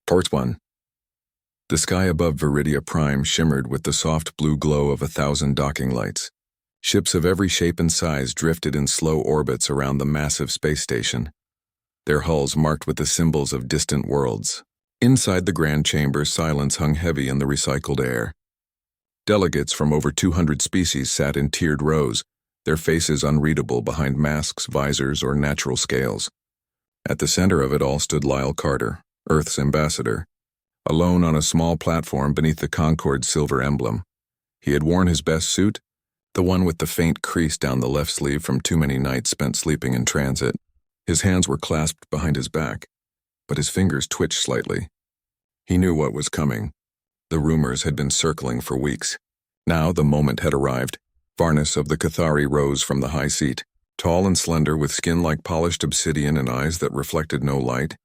Part 1. The sky above Viridia Prime shimmered with the soft blue glow of 1,000 docking lights. Ships of every shape and size drifted in slow orbits around the massive space station, their hulls marked with the symbols of distant worlds. Inside the grand chamber, silence hung heavy in the recycled air. Delegates from over 200 species sat in tiered rows, their faces unreadable behind masks, visors, or natural scales. At the center of it all stood Lyle Carter, Earth's ambassador, alone on a small platform beneath the Concorde's silver emblem. He had worn his best suit, the one with the faint crease down the left sleeve from too many nights spent sleeping in transit. His hands were clasped behind his back, but his fingers twitched slightly. He knew what was coming. The rumors had been circling for weeks. Now the moment had arrived. Varnus of the Cathari rose from the high seat. Tall and slender, with skin like polished obsidian and eyes that reflected no light,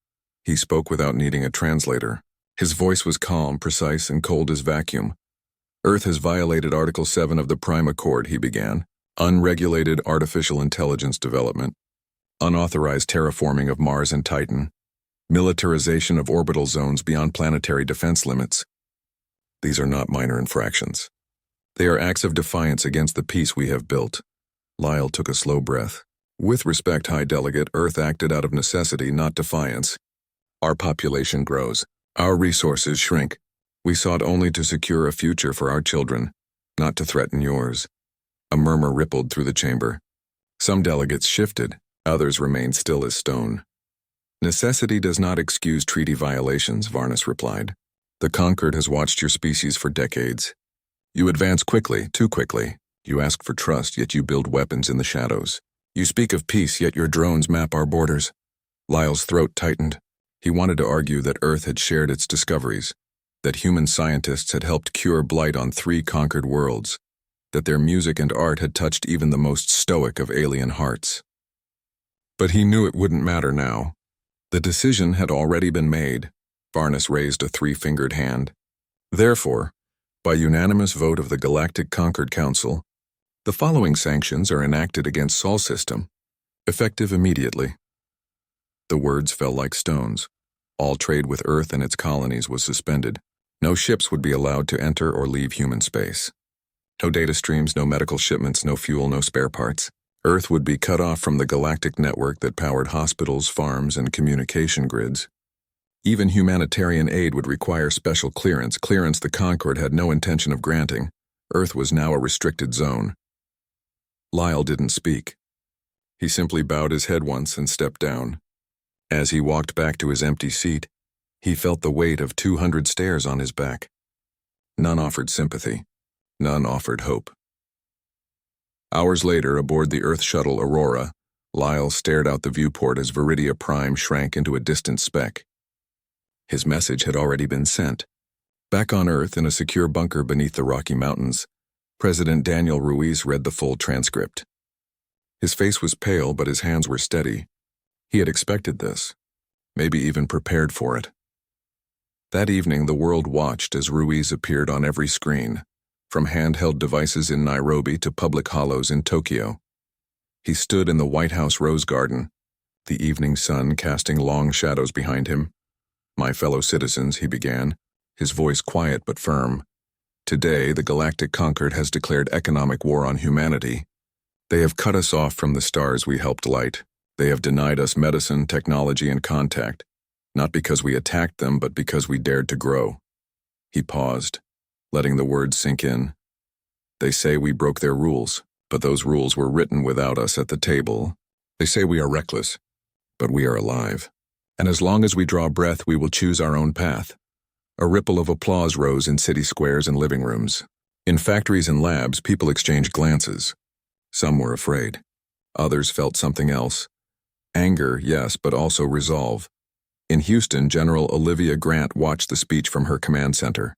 he spoke without needing a translator. His voice was calm, precise, and cold as vacuum. Earth has violated Article 7 of the Prime Accord, he began. Unregulated artificial intelligence development, unauthorized terraforming of Mars and Titan, militarization of orbital zones beyond planetary defense limits. These are not minor infractions. They are acts of defiance against the peace we have built. Lyle took a slow breath. With respect, High Delegate, Earth acted out of necessity, not defiance. Our population grows. Our resources shrink. We sought only to secure a future for our children, not to threaten yours. A murmur rippled through the chamber. Some delegates shifted, others remained still as stone. Necessity does not excuse treaty violations, Varnus replied. The Concord has watched your species for decades. You advance quickly, too quickly. You ask for trust, yet you build weapons in the shadows. You speak of peace, yet your drones map our borders. Lyle's throat tightened. He wanted to argue that Earth had shared its discoveries, that human scientists had helped cure blight on 3 conquered worlds, that their music and art had touched even the most stoic of alien hearts. But he knew it wouldn't matter now. The decision had already been made. Varnus raised a 3-fingered hand. Therefore, by unanimous vote of the Galactic Concord Council, the following sanctions are enacted against Sol System, effective immediately. The words fell like stones. All trade with Earth and its colonies was suspended. No ships would be allowed to enter or leave human space. No data streams, no medical shipments, no fuel, no spare parts. Earth would be cut off from the galactic network that powered hospitals, farms, and communication grids. Even humanitarian aid would require special clearance the Concorde had no intention of granting. Earth was now a restricted zone. Lyle didn't speak. He simply bowed his head once and stepped down. As he walked back to his empty seat, he felt the weight of 200 stares on his back. None offered sympathy. None offered hope. Hours later, aboard the Earth shuttle Aurora, Lyle stared out the viewport as Viridia Prime shrank into a distant speck. His message had already been sent. Back on Earth, in a secure bunker beneath the Rocky Mountains, President Daniel Ruiz read the full transcript. His face was pale, but his hands were steady. He had expected this, maybe even prepared for it. That evening, the world watched as Ruiz appeared on every screen, from handheld devices in Nairobi to public hollows in Tokyo. He stood in the White House Rose Garden, the evening sun casting long shadows behind him. My fellow citizens, he began, his voice quiet but firm. Today, the Galactic Concord has declared economic war on humanity. They have cut us off from the stars we helped light. They have denied us medicine, technology, and contact, not because we attacked them, but because we dared to grow. He paused, letting the words sink in. They say we broke their rules, but those rules were written without us at the table. They say we are reckless, but we are alive. And as long as we draw breath, we will choose our own path. A ripple of applause rose in city squares and living rooms. In factories and labs, people exchanged glances. Some were afraid. Others felt something else. Anger, yes, but also resolve. In Houston, General Olivia Grant watched the speech from her command center.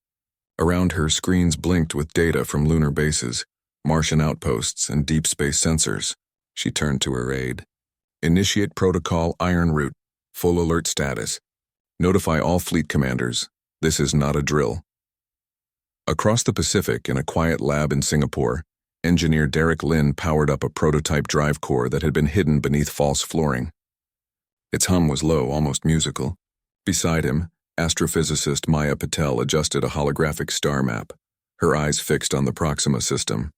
Around her, screens blinked with data from lunar bases, Martian outposts, and deep space sensors. She turned to her aide. Initiate protocol Iron Route. Full alert status. Notify all fleet commanders. This is not a drill. Across the Pacific, in a quiet lab in Singapore, engineer Derek Lin powered up a prototype drive core that had been hidden beneath false flooring. Its hum was low, almost musical. Beside him, Astrophysicist Maya Patel adjusted a holographic star map, her eyes fixed on the Proxima system.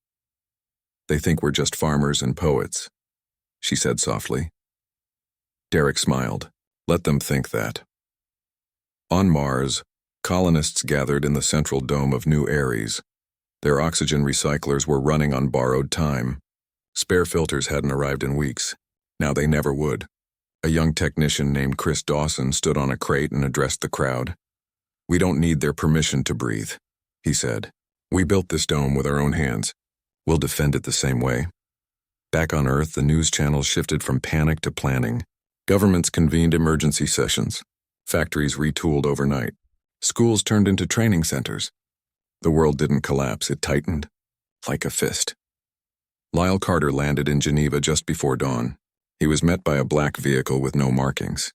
"They think we're just farmers and poets," she said softly. Derek smiled. "Let them think that." On Mars, colonists gathered in the central dome of New Ares. Their oxygen recyclers were running on borrowed time. Spare filters hadn't arrived in weeks. Now they never would. A young technician named Chris Dawson stood on a crate and addressed the crowd. "We don't need their permission to breathe," he said. "We built this dome with our own hands. We'll defend it the same way." Back on Earth, the news channels shifted from panic to planning. Governments convened emergency sessions. Factories retooled overnight. Schools turned into training centers. The world didn't collapse, it tightened like a fist. Lyle Carter landed in Geneva just before dawn. He was met by a black vehicle with no markings.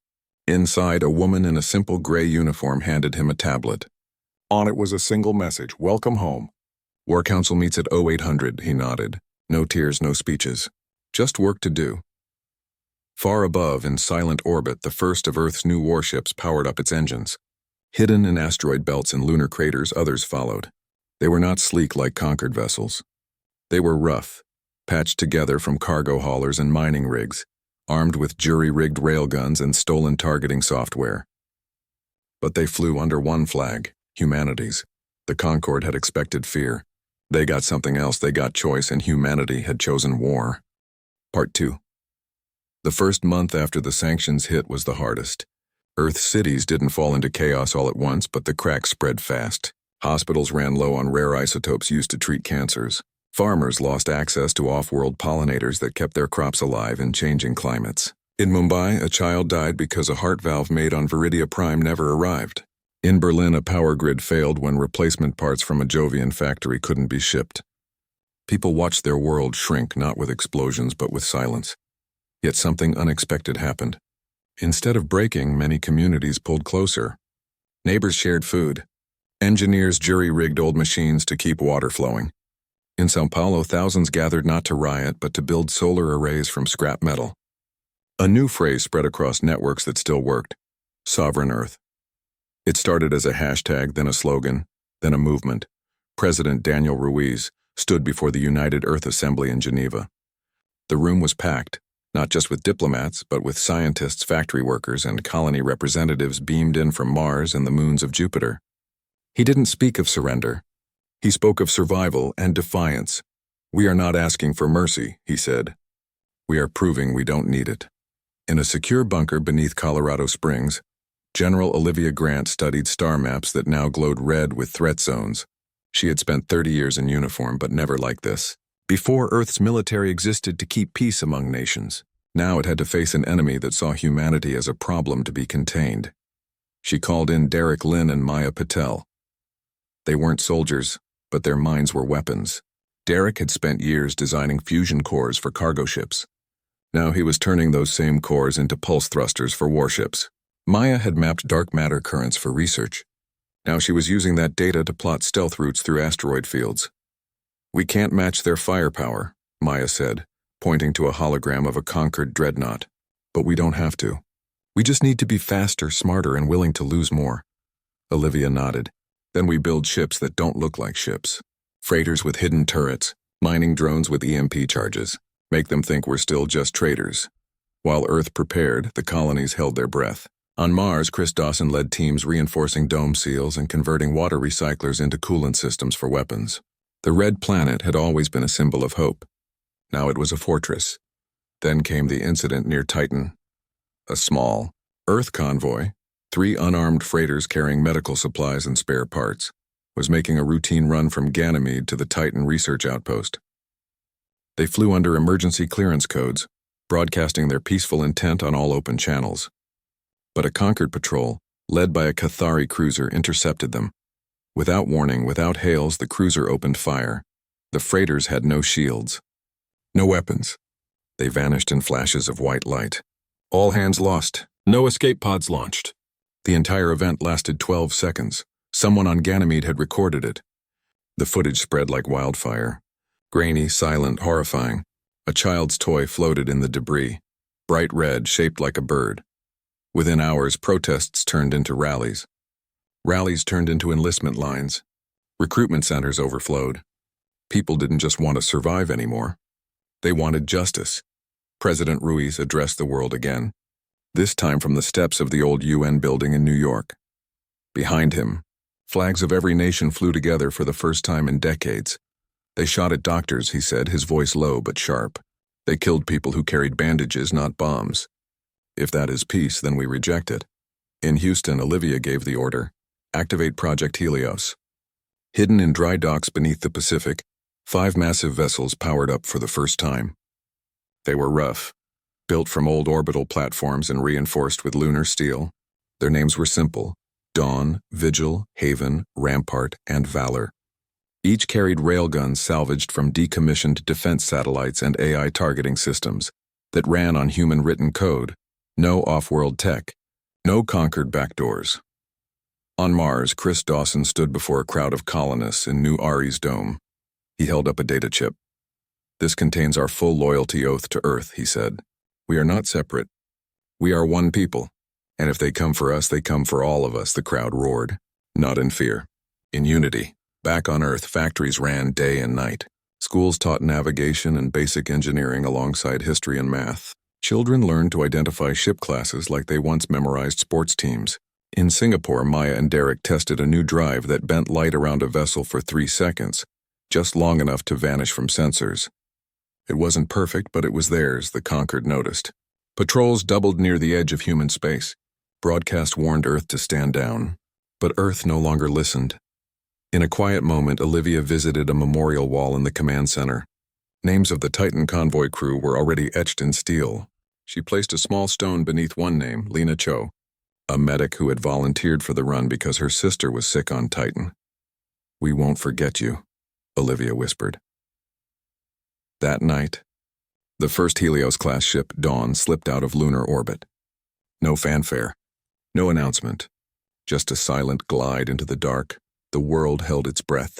Inside, a woman in a simple gray uniform handed him a tablet. On it was a single message: "Welcome home." "War Council meets at 0800, he nodded. No tears, no speeches. Just work to do. Far above, in silent orbit, the first of Earth's new warships powered up its engines. Hidden in asteroid belts and lunar craters, others followed. They were not sleek like conquered vessels. They were rough, patched together from cargo haulers and mining rigs, armed with jury-rigged railguns and stolen targeting software. But they flew under one flag: humanity's. The Concorde had expected fear. They got something else. They got choice, and humanity had chosen war. Part 2. The first month after the sanctions hit was the hardest. Earth's cities didn't fall into chaos all at once, but the cracks spread fast. Hospitals ran low on rare isotopes used to treat cancers. Farmers lost access to off-world pollinators that kept their crops alive in changing climates. In Mumbai, a child died because a heart valve made on Viridia Prime never arrived. In Berlin, a power grid failed when replacement parts from a Jovian factory couldn't be shipped. People watched their world shrink, not with explosions but with silence. Yet something unexpected happened. Instead of breaking, many communities pulled closer. Neighbors shared food. Engineers jury-rigged old machines to keep water flowing. In Sao Paulo, thousands gathered not to riot, but to build solar arrays from scrap metal. A new phrase spread across networks that still worked: Sovereign Earth. It started as a hashtag, then a slogan, then a movement. President Daniel Ruiz stood before the United Earth Assembly in Geneva. The room was packed, not just with diplomats, but with scientists, factory workers, and colony representatives beamed in from Mars and the moons of Jupiter. He didn't speak of surrender. He spoke of survival and defiance. "We are not asking for mercy," he said. "We are proving we don't need it." In a secure bunker beneath Colorado Springs, General Olivia Grant studied star maps that now glowed red with threat zones. She had spent 30 years in uniform, but never like this. Before, Earth's military existed to keep peace among nations. Now it had to face an enemy that saw humanity as a problem to be contained. She called in Derek Lynn and Maya Patel. They weren't soldiers, but their minds were weapons. Derek had spent years designing fusion cores for cargo ships. Now he was turning those same cores into pulse thrusters for warships. Maya had mapped dark matter currents for research. Now she was using that data to plot stealth routes through asteroid fields. "We can't match their firepower," Maya said, pointing to a hologram of a conquered dreadnought. "But we don't have to. We just need to be faster, smarter, and willing to lose more." Olivia nodded. "Then we build ships that don't look like ships. Freighters with hidden turrets, mining drones with EMP charges. Make them think we're still just traders." While Earth prepared, the colonies held their breath. On Mars, Chris Dawson led teams reinforcing dome seals and converting water recyclers into coolant systems for weapons. The red planet had always been a symbol of hope. Now it was a fortress. Then came the incident near Titan. A small Earth convoy, 3 unarmed freighters carrying medical supplies and spare parts, was making a routine run from Ganymede to the Titan research outpost. They flew under emergency clearance codes, broadcasting their peaceful intent on all open channels. But a Concord patrol, led by a Cathari cruiser, intercepted them. Without warning, without hails, the cruiser opened fire. The freighters had no shields, no weapons. They vanished in flashes of white light. All hands lost. No escape pods launched. The entire event lasted 12 seconds. Someone on Ganymede had recorded it. The footage spread like wildfire. Grainy, silent, horrifying. A child's toy floated in the debris, bright red, shaped like a bird. Within hours, protests turned into rallies. Rallies turned into enlistment lines. Recruitment centers overflowed. People didn't just want to survive anymore. They wanted justice. President Ruiz addressed the world again, this time from the steps of the old UN building in New York. Behind him, flags of every nation flew together for the first time in decades. They shot at doctors, he said, his voice low but sharp. They killed people who carried bandages, not bombs. If that is peace, then we reject it. In Houston, Olivia gave the order, activate Project Helios. Hidden in dry docks beneath the Pacific, 5 massive vessels powered up for the first time. They were rough, built from old orbital platforms and reinforced with lunar steel. Their names were simple: Dawn, Vigil, Haven, Rampart, and Valor. Each carried railguns salvaged from decommissioned defense satellites and AI targeting systems that ran on human-written code, no off-world tech, no conquered backdoors. On Mars, Chris Dawson stood before a crowd of colonists in New Ares Dome. He held up a data chip. "This contains our full loyalty oath to Earth," he said. "We are not separate. We are one people. And if they come for us, they come for all of us," the crowd roared. Not in fear. In unity. Back on Earth, factories ran day and night. Schools taught navigation and basic engineering alongside history and math. Children learned to identify ship classes like they once memorized sports teams. In Singapore, Maya and Derek tested a new drive that bent light around a vessel for 3 seconds, just long enough to vanish from sensors. It wasn't perfect, but it was theirs, the conquered noticed. Patrols doubled near the edge of human space. Broadcast warned Earth to stand down. But Earth no longer listened. In a quiet moment, Olivia visited a memorial wall in the command center. Names of the Titan convoy crew were already etched in steel. She placed a small stone beneath one name, Lena Cho, a medic who had volunteered for the run because her sister was sick on Titan. "We won't forget you," Olivia whispered. That night, the first Helios-class ship, Dawn, slipped out of lunar orbit. No fanfare, no announcement, just a silent glide into the dark. The world held its breath.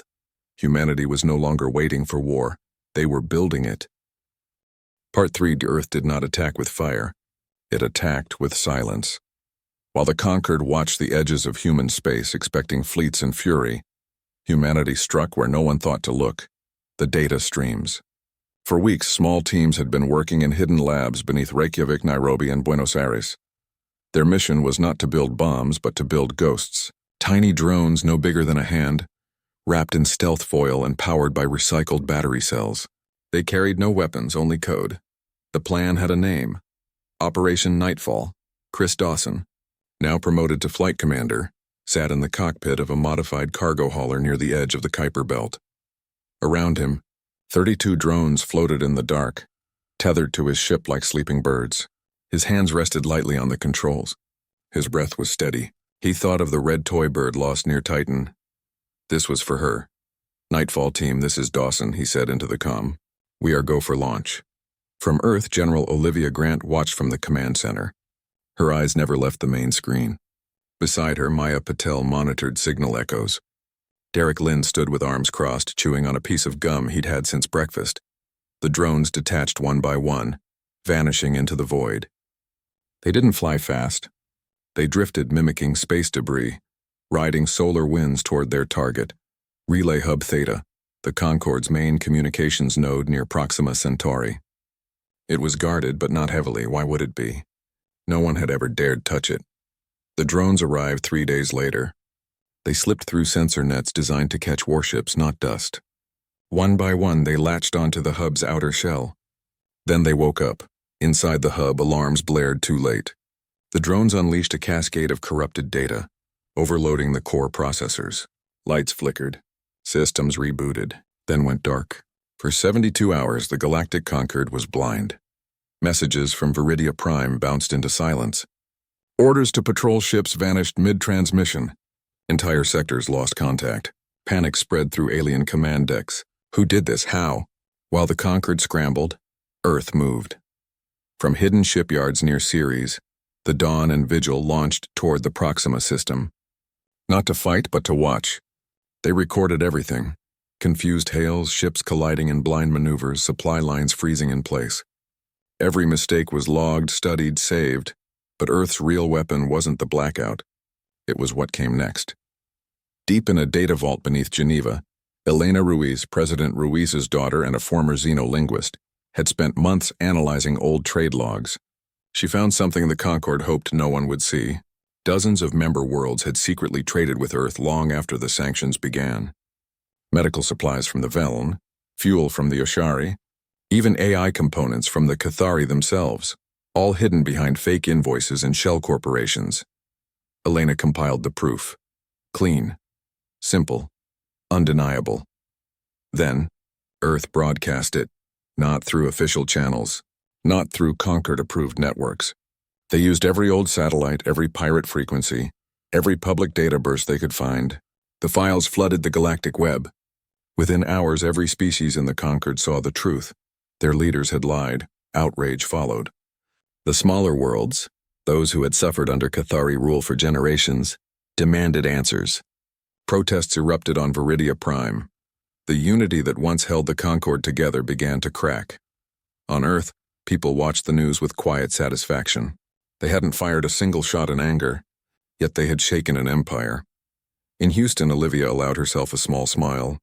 Humanity was no longer waiting for war. They were building it. Part 3: Earth did not attack with fire. It attacked with silence. While the conquered watched the edges of human space, expecting fleets and fury, humanity struck where no one thought to look: the data streams. For weeks, small teams had been working in hidden labs beneath Reykjavik, Nairobi, and Buenos Aires. Their mission was not to build bombs, but to build ghosts. Tiny drones no bigger than a hand, wrapped in stealth foil and powered by recycled battery cells. They carried no weapons, only code. The plan had a name: Operation Nightfall. Chris Dawson, now promoted to flight commander, sat in the cockpit of a modified cargo hauler near the edge of the Kuiper Belt. Around him, 32 drones floated in the dark, tethered to his ship like sleeping birds. His hands rested lightly on the controls. His breath was steady. He thought of the red toy bird lost near Titan. This was for her. "Nightfall team, this is Dawson," he said into the comm. "We are go for launch." From Earth, General Olivia Grant watched from the command center. Her eyes never left the main screen. Beside her, Maya Patel monitored signal echoes. Derek Lynn stood with arms crossed, chewing on a piece of gum he'd had since breakfast. The drones detached one by one, vanishing into the void. They didn't fly fast. They drifted, mimicking space debris, riding solar winds toward their target, Relay Hub Theta, the Concorde's main communications node near Proxima Centauri. It was guarded, but not heavily. Why would it be? No one had ever dared touch it. The drones arrived 3 days later. They slipped through sensor nets designed to catch warships, not dust. One by one, they latched onto the hub's outer shell. Then they woke up. Inside the hub, alarms blared too late. The drones unleashed a cascade of corrupted data, overloading the core processors. Lights flickered. Systems rebooted, then went dark. For 72 hours, the Galactic Concord was blind. Messages from Viridia Prime bounced into silence. Orders to patrol ships vanished mid-transmission. Entire sectors lost contact. Panic spread through alien command decks. Who did this? How? While the Concord scrambled, Earth moved. From hidden shipyards near Ceres, the Dawn and Vigil launched toward the Proxima system. Not to fight, but to watch. They recorded everything. Confused hails, ships colliding in blind maneuvers, supply lines freezing in place. Every mistake was logged, studied, saved, but Earth's real weapon wasn't the blackout. It was what came next. Deep in a data vault beneath Geneva, Elena Ruiz, President Ruiz's daughter and a former xenolinguist, had spent months analyzing old trade logs. She found something the Concord hoped no one would see. Dozens of member worlds had secretly traded with Earth long after the sanctions began. Medical supplies from the Veln, fuel from the Oshari, even AI components from the Cathari themselves, all hidden behind fake invoices and shell corporations. Elena compiled the proof. Clean. Simple. Undeniable. Then, Earth broadcast it, not through official channels, not through Concord-approved networks. They used every old satellite, every pirate frequency, every public data burst they could find. The files flooded the galactic web. Within hours, every species in the Concord saw the truth. Their leaders had lied. Outrage followed. The smaller worlds, those who had suffered under Cathari rule for generations, demanded answers. Protests erupted on Viridia Prime. The unity that once held the Concord together began to crack. On Earth, people watched the news with quiet satisfaction. They hadn't fired a single shot in anger, yet they had shaken an empire. In Houston, Olivia allowed herself a small smile.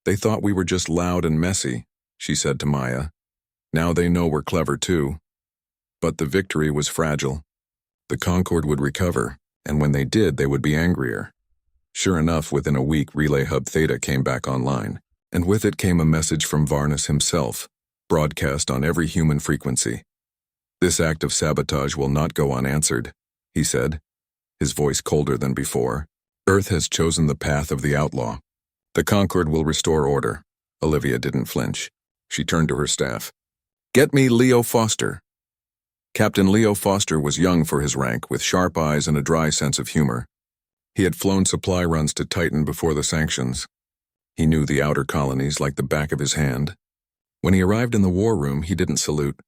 They thought we were just loud and messy, she said to Maya. Now they know we're clever too. But the victory was fragile. The Concord would recover, and when they did, they would be angrier. Sure enough, within a week, Relay Hub Theta came back online, and with it came a message from Varnus himself, broadcast on every human frequency. This act of sabotage will not go unanswered, he said, his voice colder than before. Earth has chosen the path of the outlaw. The Concord will restore order. Olivia didn't flinch. She turned to her staff. Get me Leo Foster. Captain Leo Foster was young for his rank, with sharp eyes and a dry sense of humor. He had flown supply runs to Titan before the sanctions. He knew the outer colonies like the back of his hand. When he arrived in the war room, he didn't salute.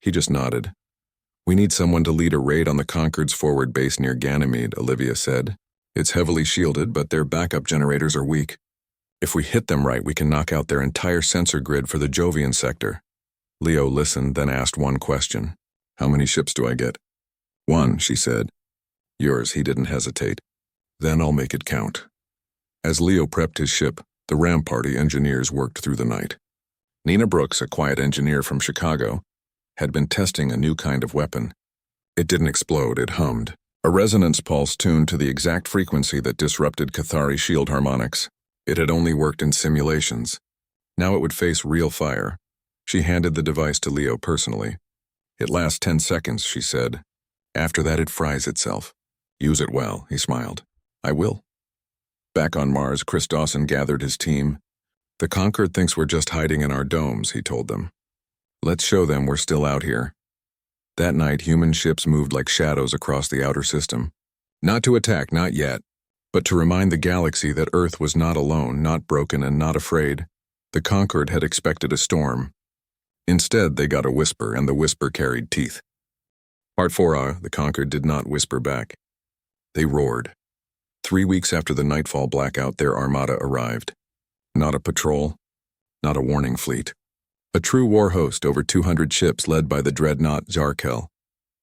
He just nodded. We need someone to lead a raid on the Concord's forward base near Ganymede, Olivia said. It's heavily shielded, but their backup generators are weak. If we hit them right, we can knock out their entire sensor grid for the Jovian sector. Leo listened, then asked one question. How many ships do I get? One, she said. Yours, he didn't hesitate. Then I'll make it count. As Leo prepped his ship, the Ram Party engineers worked through the night. Nina Brooks, a quiet engineer from Chicago, had been testing a new kind of weapon. It didn't explode, it hummed. A resonance pulse tuned to the exact frequency that disrupted Cathari shield harmonics. It had only worked in simulations. Now it would face real fire. She handed the device to Leo personally. It lasts 10 seconds, she said. After that it fries itself. Use it well, he smiled. I will. Back on Mars, Chris Dawson gathered his team. The Concord thinks we're just hiding in our domes, he told them. Let's show them we're still out here. That night, human ships moved like shadows across the outer system. Not to attack, not yet, but to remind the galaxy that Earth was not alone, not broken, and not afraid. The Concord had expected a storm. Instead, they got a whisper, and the whisper carried teeth. Part 4, the Concord did not whisper back. They roared. 3 weeks after the nightfall blackout, their armada arrived. Not a patrol, not a warning fleet. A true war host, over 200 ships led by the dreadnought Zarkel,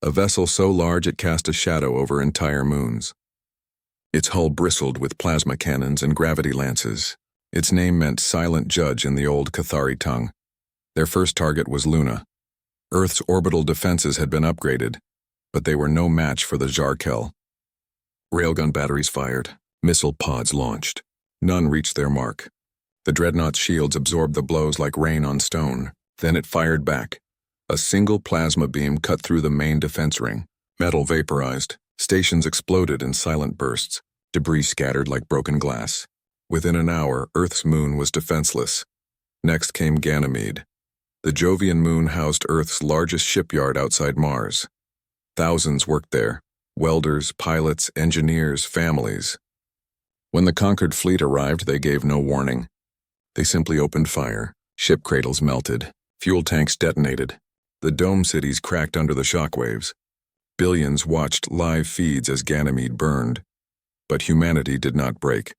a vessel so large it cast a shadow over entire moons. Its hull bristled with plasma cannons and gravity lances. Its name meant silent judge in the old Cathari tongue. Their first target was Luna. Earth's orbital defenses had been upgraded, but they were no match for the Zarkel. Railgun batteries fired. Missile pods launched. None reached their mark. The dreadnought's shields absorbed the blows like rain on stone. Then it fired back. A single plasma beam cut through the main defense ring. Metal vaporized. Stations exploded in silent bursts. Debris scattered like broken glass. Within an hour, Earth's moon was defenseless. Next came Ganymede. The Jovian moon housed Earth's largest shipyard outside Mars. Thousands worked there. Welders, pilots, engineers, families. When the conquered fleet arrived, they gave no warning. They simply opened fire. Ship cradles melted. Fuel tanks detonated. The dome cities cracked under the shockwaves. Billions watched live feeds as Ganymede burned. But humanity did not break.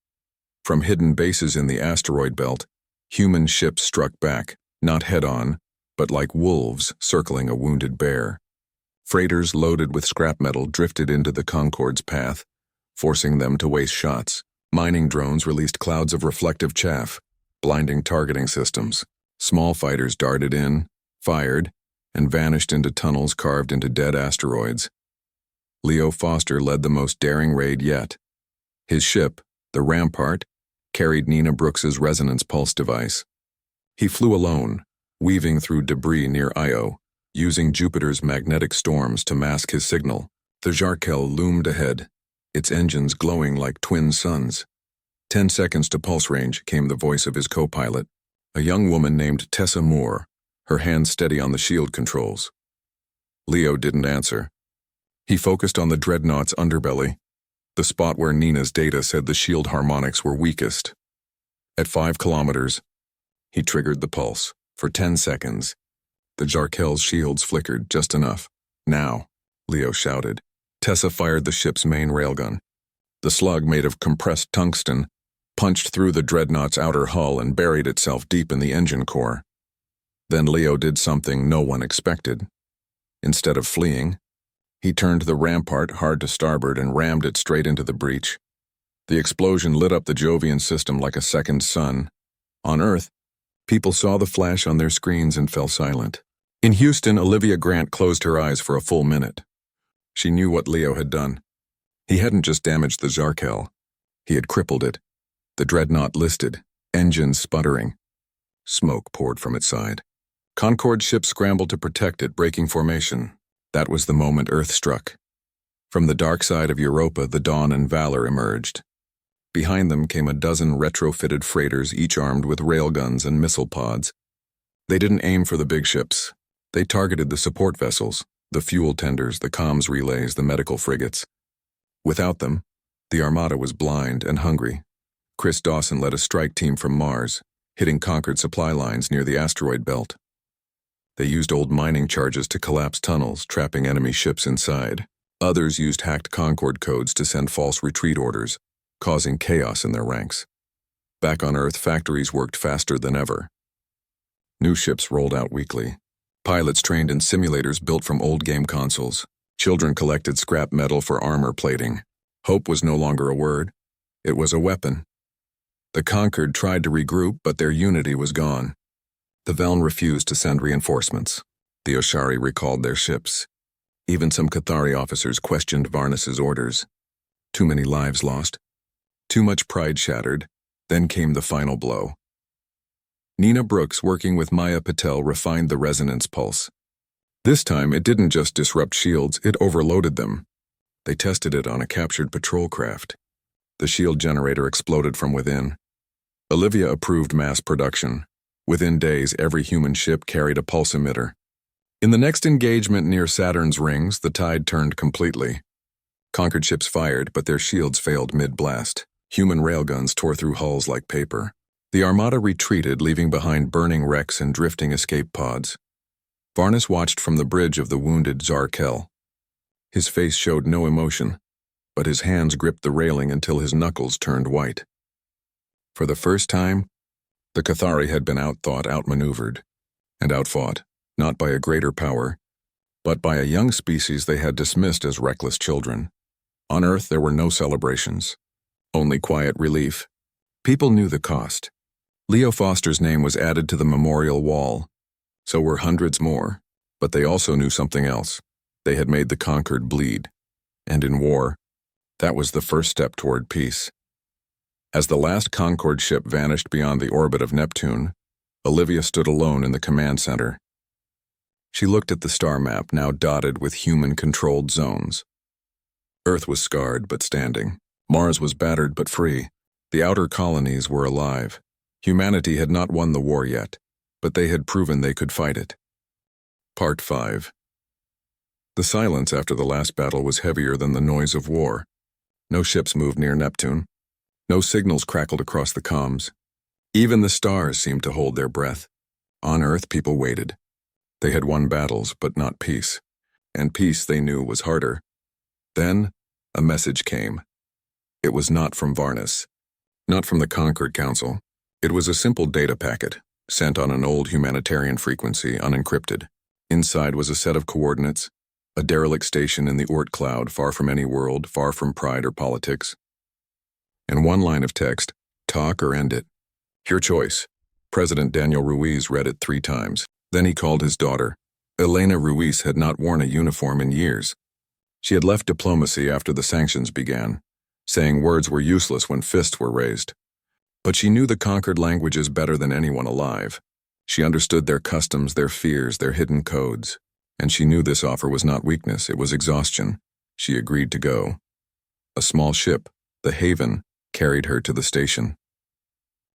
From hidden bases in the asteroid belt, human ships struck back, not head-on, but like wolves circling a wounded bear. Freighters loaded with scrap metal drifted into the Concorde's path, forcing them to waste shots. Mining drones released clouds of reflective chaff, blinding targeting systems. Small fighters darted in, fired, and vanished into tunnels carved into dead asteroids. Leo Foster led the most daring raid yet. His ship, the Rampart, carried Nina Brooks's resonance pulse device. He flew alone, weaving through debris near Io, using Jupiter's magnetic storms to mask his signal. The Jarkel loomed ahead, its engines glowing like twin suns. 10 seconds to pulse range, came the voice of his co-pilot, a young woman named Tessa Moore, her hands steady on the shield controls. Leo didn't answer. He focused on the dreadnought's underbelly, the spot where Nina's data said the shield harmonics were weakest. At 5 kilometers, he triggered the pulse. For 10 seconds, the Jarkel's shields flickered just enough. Now, Leo shouted. Tessa fired the ship's main railgun. The slug, made of compressed tungsten, punched through the dreadnought's outer hull and buried itself deep in the engine core. Then Leo did something no one expected. Instead of fleeing, he turned the Rampart hard to starboard and rammed it straight into the breach. The explosion lit up the Jovian system like a second sun. On Earth, people saw the flash on their screens and fell silent. In Houston, Olivia Grant closed her eyes for a full minute. She knew what Leo had done. He hadn't just damaged the Jarkel. He had crippled it. The dreadnought listed, engines sputtering. Smoke poured from its side. Concorde ships scrambled to protect it, breaking formation. That was the moment Earth struck. From the dark side of Europa, the Dawn and Valor emerged. Behind them came a dozen retrofitted freighters, each armed with railguns and missile pods. They didn't aim for the big ships. They targeted the support vessels, the fuel tenders, the comms relays, the medical frigates. Without them, the Armada was blind and hungry. Chris Dawson led a strike team from Mars, hitting Concorde supply lines near the asteroid belt. They used old mining charges to collapse tunnels, trapping enemy ships inside. Others used hacked Concorde codes to send false retreat orders, causing chaos in their ranks. Back on Earth, factories worked faster than ever. New ships rolled out weekly. Pilots trained in simulators built from old game consoles. Children collected scrap metal for armor plating. Hope was no longer a word. It was a weapon. The Concorde tried to regroup, but their unity was gone. The Veln refused to send reinforcements. The Oshari recalled their ships. Even some Cathari officers questioned Varnus's orders. Too many lives lost. Too much pride shattered. Then came the final blow. Nina Brooks, working with Maya Patel, refined the resonance pulse. This time, it didn't just disrupt shields, it overloaded them. They tested it on a captured patrol craft. The shield generator exploded from within. Olivia approved mass production. Within days, every human ship carried a pulse emitter. In the next engagement near Saturn's rings, the tide turned completely. Concorde ships fired, but their shields failed mid-blast. Human railguns tore through hulls like paper. The Armada retreated, leaving behind burning wrecks and drifting escape pods. Varnus watched from the bridge of the wounded Zarkel. His face showed no emotion, but his hands gripped the railing until his knuckles turned white. For the first time, the Cathari had been outthought, outmaneuvered, and outfought, not by a greater power, but by a young species they had dismissed as reckless children. On Earth, there were no celebrations, only quiet relief. People knew the cost. Leo Foster's name was added to the memorial wall. So were hundreds more, but they also knew something else. They had made the Concorde bleed. And in war, that was the first step toward peace. As the last Concorde ship vanished beyond the orbit of Neptune, Olivia stood alone in the command center. She looked at the star map, now dotted with human-controlled zones. Earth was scarred but standing. Mars was battered but free. The outer colonies were alive. Humanity had not won the war yet, but they had proven they could fight it. Part 5. The silence after the last battle was heavier than the noise of war. No ships moved near Neptune. No signals crackled across the comms. Even the stars seemed to hold their breath. On Earth, people waited. They had won battles, but not peace. And peace, they knew, was harder. Then, a message came. It was not from Varnus, not from the Concorde Council. It was a simple data packet, sent on an old humanitarian frequency, unencrypted. Inside was a set of coordinates, a derelict station in the Oort cloud, far from any world, far from pride or politics. and one line of text, talk or end it. Your choice. President Daniel Ruiz read it 3 times. Then he called his daughter. Elena Ruiz had not worn a uniform in years. She had left diplomacy after the sanctions began, saying words were useless when fists were raised. But she knew the conquered languages better than anyone alive. She understood their customs, their fears, their hidden codes. And she knew this offer was not weakness, it was exhaustion. She agreed to go. A small ship, the Haven, carried her to the station.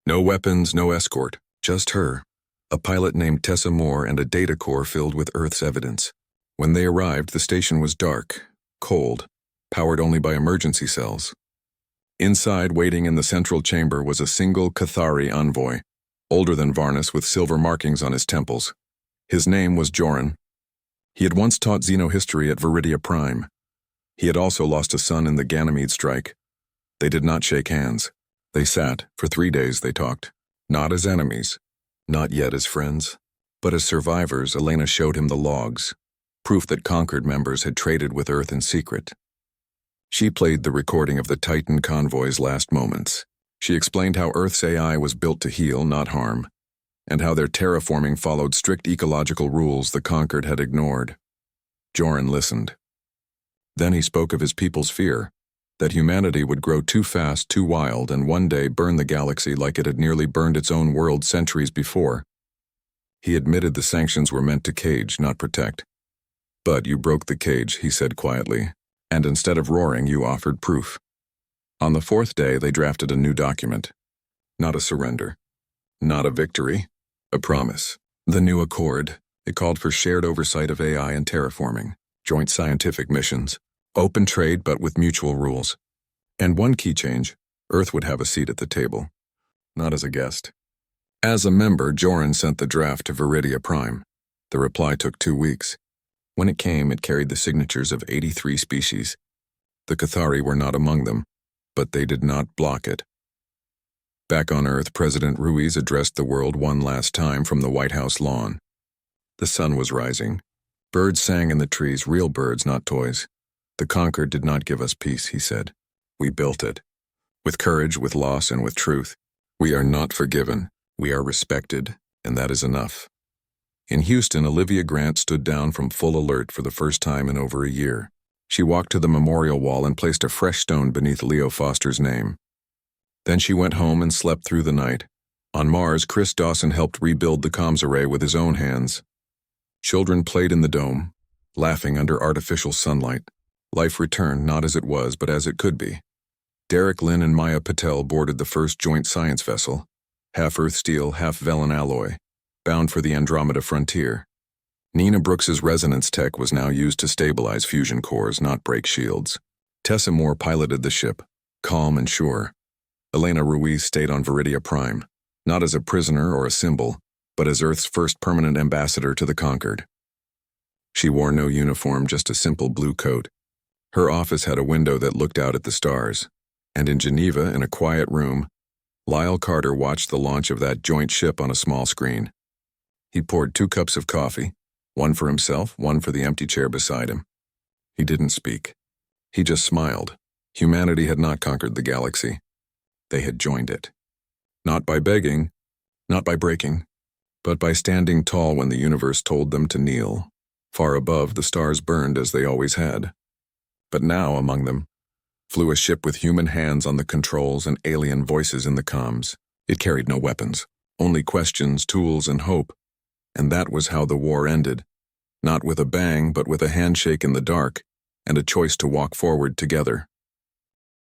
No weapons, no escort, just her, a pilot named Tessa Moore and a data core filled with Earth's evidence. When they arrived, the station was dark, cold, powered only by emergency cells. Inside, waiting in the central chamber, was a single Cathari envoy, older than Varnus with silver markings on his temples. His name was Joran. He had once taught xenohistory at Viridia Prime. He had also lost a son in the Ganymede strike. They did not shake hands. They sat. For 3 days they talked. Not as enemies, not yet as friends, but as survivors. Elena showed him the logs, proof that conquered members had traded with Earth in secret. She played the recording of the Titan convoy's last moments. She explained how Earth's AI was built to heal, not harm, and how their terraforming followed strict ecological rules the conquered had ignored. Joran listened. Then he spoke of his people's fear, that humanity would grow too fast, too wild, and one day burn the galaxy like it had nearly burned its own world centuries before. He admitted the sanctions were meant to cage, not protect. But you broke the cage, he said quietly, and instead of roaring, you offered proof. On the 4th day, they drafted a new document. Not a surrender. Not a victory. A promise. The new accord. It called for shared oversight of AI and terraforming, joint scientific missions, open trade but with mutual rules. And one key change, Earth would have a seat at the table. Not as a guest. As a member, Joran sent the draft to Viridia Prime. The reply took 2 weeks. When it came, it carried the signatures of 83 species. The Cathari were not among them, but they did not block it. Back on Earth, President Ruiz addressed the world one last time from the White House lawn. The sun was rising. Birds sang in the trees, real birds, not toys. The conquered did not give us peace, he said. We built it. With courage, with loss, and with truth. We are not forgiven. We are respected, and that is enough. In Houston, Olivia Grant stood down from full alert for the first time in over a year. She walked to the memorial wall and placed a fresh stone beneath Leo Foster's name. Then she went home and slept through the night. On Mars, Chris Dawson helped rebuild the comms array with his own hands. Children played in the dome, laughing under artificial sunlight. Life returned not as it was, but as it could be. Derek Lynn and Maya Patel boarded the first joint science vessel, half Earth steel, half Velen alloy, bound for the Andromeda frontier. Nina Brooks's resonance tech was now used to stabilize fusion cores, not break shields. Tessa Moore piloted the ship, calm and sure. Elena Ruiz stayed on Viridia Prime, not as a prisoner or a symbol, but as Earth's first permanent ambassador to the conquered. She wore no uniform, just a simple blue coat. Her office had a window that looked out at the stars, and in Geneva, in a quiet room, Lyle Carter watched the launch of that joint ship on a small screen. He poured 2 cups of coffee, one for himself, one for the empty chair beside him. He didn't speak. He just smiled. Humanity had not conquered the galaxy. They had joined it. Not by begging, not by breaking, but by standing tall when the universe told them to kneel. Far above, the stars burned as they always had. But now, among them, flew a ship with human hands on the controls and alien voices in the comms. It carried no weapons, only questions, tools, and hope. And that was how the war ended. Not with a bang, but with a handshake in the dark, and a choice to walk forward together.